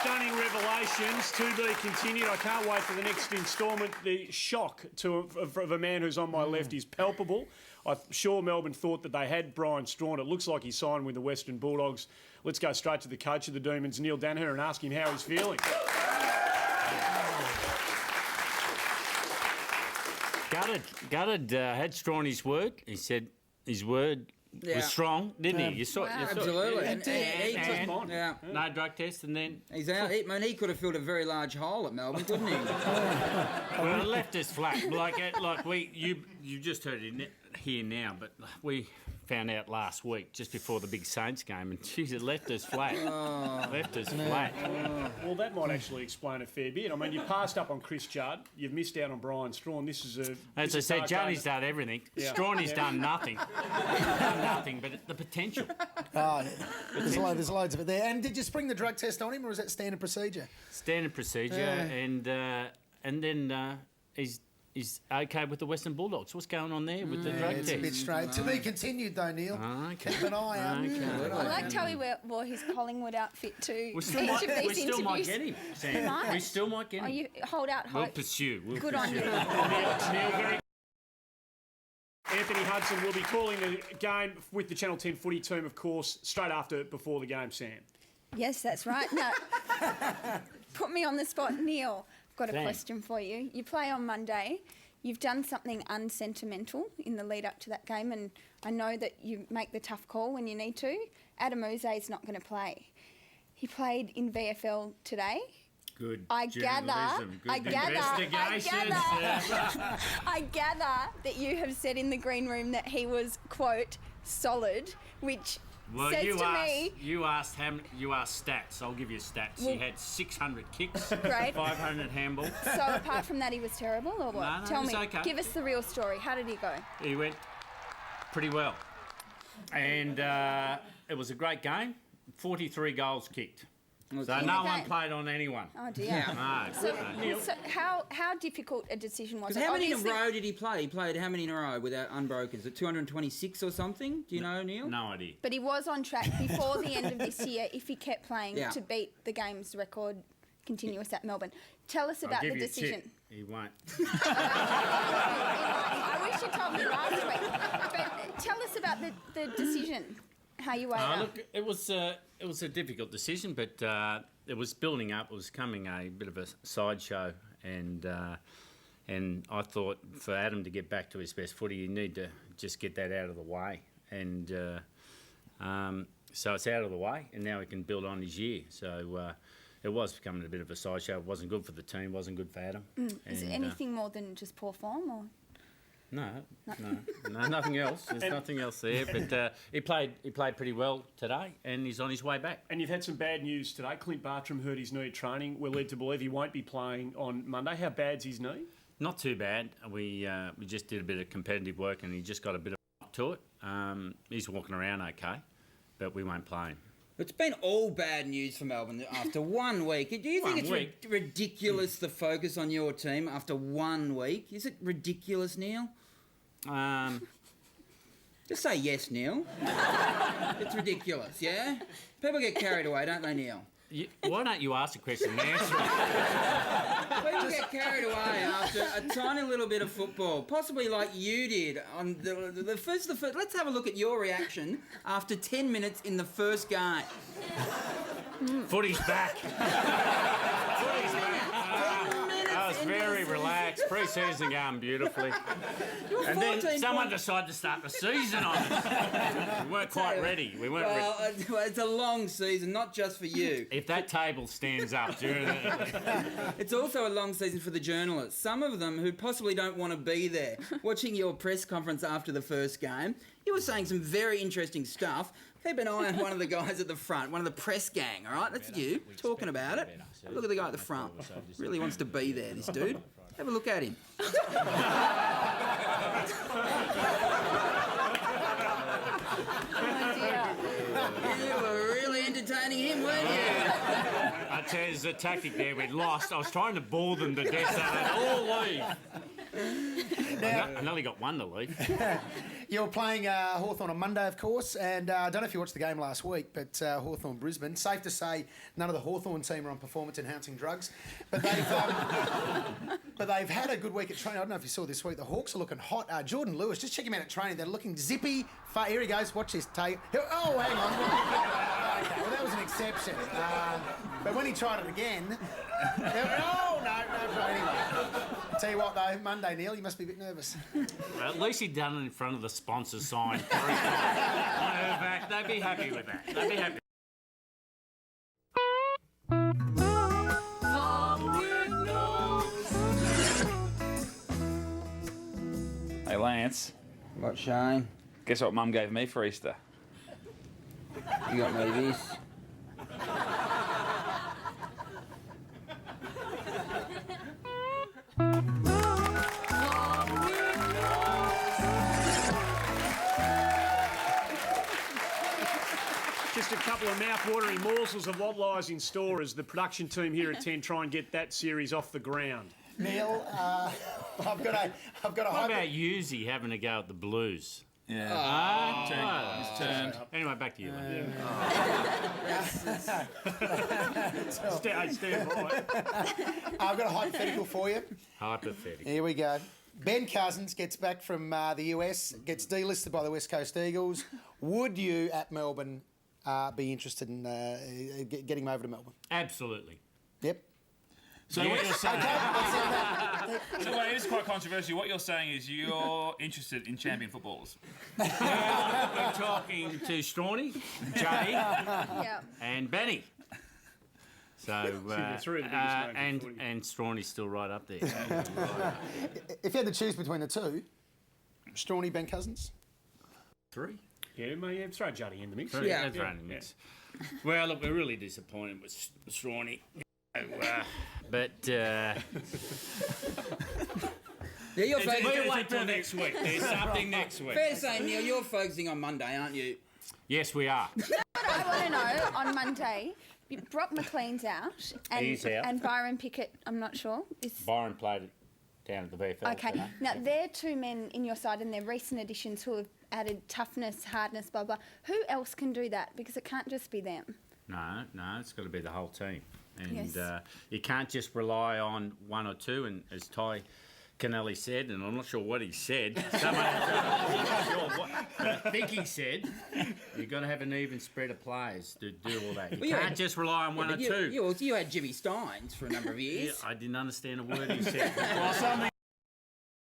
Stunning revelations to be continued. I can't wait for the next instalment. The shock of a man who's on my left is palpable. I'm sure Melbourne thought that they had Brian Strawn. It looks like he signed with the Western Bulldogs. Let's go straight to the coach of the Demons, Neil Daniher, and ask him how he's feeling. Gutted had Strawn his word. He said his word was strong, didn't he? You saw, absolutely. No drug test, and then he's out. He could have filled a very large hole at Melbourne, couldn't he? Well, it left us flat. You just heard it here now, but we found out last week, just before the big Saints game, and geez, it left us flat. Flat. Well, that might actually explain a fair bit. I mean, you passed up on Chris Judd. You've missed out on Brian Strawn. This is a... As I said, Johnny's done everything. Yeah. Strawny's done nothing. But the potential. There's loads of it there. And did you spring the drug test on him, or is that standard procedure? Standard procedure, and then he's okay with the Western Bulldogs. What's going on there with the drug test? It's a bit straight. To be continued, though, Neil. Keep an eye out. I liked how he wore his Collingwood outfit too. We still might get him, Sam. We still might get him. You hold out hope. We'll pursue. Good on you. Neil, Anthony Hudson will be calling the game with the Channel 10 footy team, of course, before the game, Sam. Yes, that's right. No, put me on the spot, Neil. I've got a question for you. You play on Monday. You've done something unsentimental in the lead up to that game, and I know that you make the tough call when you need to. Adam Uze is not going to play. He played in VFL today. Good I gather that you have said in the green room that he was, quote, solid, which says to me... You asked stats. I'll give you stats. He had 600 kicks, great. 500 handballs. So apart from that, he was terrible, or what? No, Tell me. Okay. Give us the real story. How did he go? He went pretty well. And it was a great game. 43 goals kicked. So no one played on anyone. Oh dear. No. So how difficult a decision was it? How many in a row did he play? He played how many in a row without unbroken? Is it 226 or something? Do you know, Neil? No idea. But he was on track before the end of this year, if he kept playing, to beat the game's record continuous at Melbourne. Tell us about the decision. He won't. I wish you told me last week. But tell us about the decision. How you weighed up? Look, it was a difficult decision, but it was building up. It was coming a bit of a sideshow, and I thought for Adam to get back to his best footy, you need to just get that out of the way, and so it's out of the way, and now he can build on his year. So it was becoming a bit of a sideshow. It wasn't good for the team. Wasn't good for Adam. Is it anything more than just poor form, or? No, nothing else. There's nothing else there. But he played pretty well today, and he's on his way back. And you've had some bad news today. Clint Bartram hurt his knee at training. We're led to believe he won't be playing on Monday. How bad's his knee? Not too bad. We just did a bit of competitive work, and he just got a bit of knock to it. He's walking around okay, but we won't play him. It's been all bad news for Melbourne after 1 week. Do you think it's ridiculous, the focus on your team after 1 week? Is it ridiculous, Neil? Just say yes, Neil. It's ridiculous, yeah? People get carried away, don't they, Neil? Why don't you ask a question and answer it? People get carried away after a tiny little bit of football, possibly like you did on the first. Let's have a look at your reaction after 10 minutes in the first game. Footy's back. I was very relaxed. Pre-season going beautifully. And then someone decided to start the season on us. We weren't quite ready. We weren't ready. Well, it's a long season, not just for you. If that table stands up during it. It's also a long season for the journalists. Some of them who possibly don't want to be there. Watching your press conference after the first game, you were saying some very interesting stuff. Keep an eye on one of the guys at the front, one of the press gang, all right? That's you, talking about it. Look at the guy at the front. Really wants to be there, this dude. Have a look at him. You were really entertaining him, weren't you? I tell you, there's a tactic there. We'd lost. I was trying to bore them to death so they'd all leave. I nearly got one to leave. You're playing Hawthorn on Monday, of course, and I don't know if you watched the game last week, but Hawthorn Brisbane. Safe to say, none of the Hawthorn team are on performance-enhancing drugs, but they've had a good week at training. I don't know if you saw this week. The Hawks are looking hot. Jordan Lewis, just check him out at training. They're looking zippy. Here he goes. Watch this take. Oh, hang on. Okay, well, that was an exception. But when he tried it again, oh no. Anyway, tell you what though, Monday, Neil, you must be a bit nervous. Well, at least he'd done it in front of the sponsor sign. They'd be happy with that. They'd be happy. Hey Lance, What, Shane? guess what Mum gave me for Easter? You got me this. Just a couple of mouth-watering morsels of what lies in store as the production team here at 10 try and get that series off the ground. Neil, I've got a What about Yuzi having a go at the Blues? Yeah. He's turned. Anyway, back to you. mate. Stand right. I've got a hypothetical for you. Hypothetical. Here we go. Ben Cousins gets back from the US, gets delisted by the West Coast Eagles. Would you, at Melbourne, be interested in getting him over to Melbourne? Absolutely. Yep. So what you're saying? So well, it is quite controversial. What you're saying is you're interested in champion footballers. We're talking to Strawny, Jay, Yeah. and Benny. So the three of the biggest names in footy. and Strawny's still right up there. If you had to choose between the two, Strawny, Ben Cousins? Three. Yeah, mate, yeah, throw Juddy in the mix. Yeah. That's right in the mix. Well, look, we're really disappointed with Strawny. But Yeah, you're focusing. we'll wait till next week. There's something next week. Fair to say, Neil, you're focusing on Monday, aren't you? Yes, we are. What I want to know on Monday, Brock McLean's out, He's out. and Byron Pickett, I'm not sure. Byron played it down at the VFL. Okay, today. now they're two men in your side and they're recent additions who have added toughness, hardness, blah, blah. Who else can do that? Because it can't just be them. No, it's got to be the whole team. And Yes. you can't just rely on one or two. And as Ty Kennelly said, and I'm not sure what he said, I'm not sure what, but I think he said, you've got to have an even spread of players to do all that. You Well, you can't had- just rely on one or two. You had Jimmy Steins for a number of years. Yeah, I didn't understand a word he said. Well, something